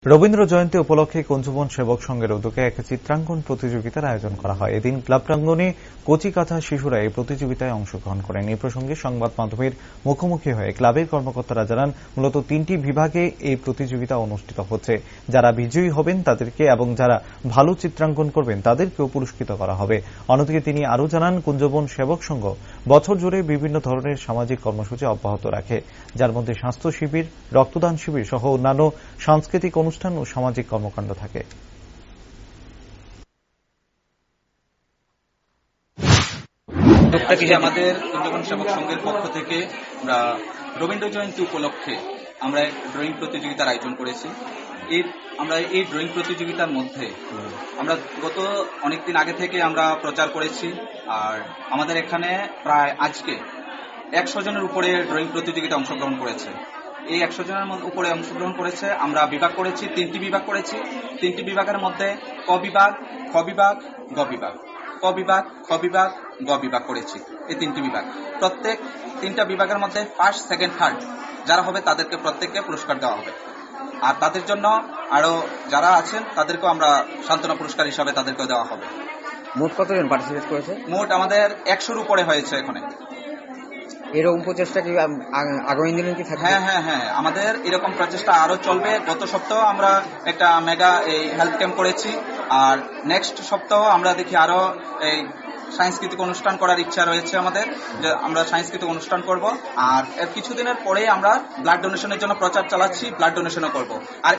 রবীন্দ্র জয়ন্তী উপলক্ষে কুঞ্জবন সেবক সংঘের উদ্যোগে এক চিত্রাঙ্কন প্রতিযোগিতার আয়োজন করা হয়। এদিন ক্লাব প্রাঙ্গণে কচিকাঁথা শিশুরা এই প্রতিযোগিতায় অংশগ্রহণ করেন। এই প্রসঙ্গে সংবাদ মাধ্যমের মুখোমুখি হয়ে ক্লাবের কর্মকর্তারা জানান, মূলত 3টি বিভাগে এই প্রতিযোগিতা অনুষ্ঠিত হচ্ছে। যারা বিজয়ী হবেন তাদেরকে এবং যারা ভালো চিত্রাঙ্কন করবেন তাদেরকেও পুরস্কৃত করা হবে। অন্যদিকে তিনি আরও জানান, কুঞ্জবন সেবক সংঘ বছর জুড়ে বিভিন্ন ধরনের সামাজিক কর্মসূচি অব্যাহত রাখে, যার মধ্যে স্বাস্থ্য শিবির, রক্তদান শিবির সহ অন্যান্য সাংস্কৃতিক অনুষ্ঠান ও সামাজিক কর্মকাণ্ড থাকে। আমাদের কুঞ্জবন সেবক সংঘের পক্ষ থেকে আমরা রবীন্দ্র জয়ন্তী উপলক্ষে আমরা এক ড্রয়িং প্রতিযোগিতার আয়োজন করেছি। আমরা এই ড্রয়িং প্রতিযোগিতার মধ্যে আমরা গত অনেকদিন আগে থেকে আমরা প্রচার করেছি, আর আমাদের এখানে প্রায় আজকে 100 জনের উপরে ড্রয়িং প্রতিযোগিতা অংশগ্রহণ করেছে। এই 100 জনের উপরে অংশগ্রহণ করেছে। আমরা বিভাগ করেছি, 3টি বিভাগ করেছি। 3টি বিভাগের মধ্যে ক বিভাগ, খ বিভাগ, গ বিভাগ, ক বিভাগ, খ বিভাগ, গ বিভাগ করেছি। এই 3টি বিভাগ, প্রত্যেক 3টা বিভাগের মধ্যে ফার্স্ট, সেকেন্ড, থার্ড যারা হবে তাদেরকে প্রত্যেককে পুরস্কার দেওয়া হবে। আর তাদের জন্য আরো যারা আছেন তাদেরকেও আমরা সান্ত্বনা পুরস্কার হিসাবে তাদেরকেও দেওয়া হবে। মোট কতজন পার্টিসিপেট করেছে? মোট আমাদের 100-র উপরে হয়েছে এখানে। এরকম প্রচেষ্টা কি আগামী দিনে কি থাকবে? হ্যাঁ, আমাদের এরকম প্রচেষ্টা আরো চলবে। গত সপ্তাহ আমরা একটা মেগা এই হেলথ ক্যাম্প করেছি, আর নেক্সট সপ্তাহ আমরা দেখি আরো এই সাংস্কৃতিক অনুষ্ঠান করার ইচ্ছা রয়েছে আমাদের, যে আমরা সাংস্কৃতিক অনুষ্ঠান করব। আর কিছুদিনের পরে আমরা ব্লাড ডোনেশনের জন্য প্রচার চালাচ্ছি, ব্লাড ডোনেশনও করব। আর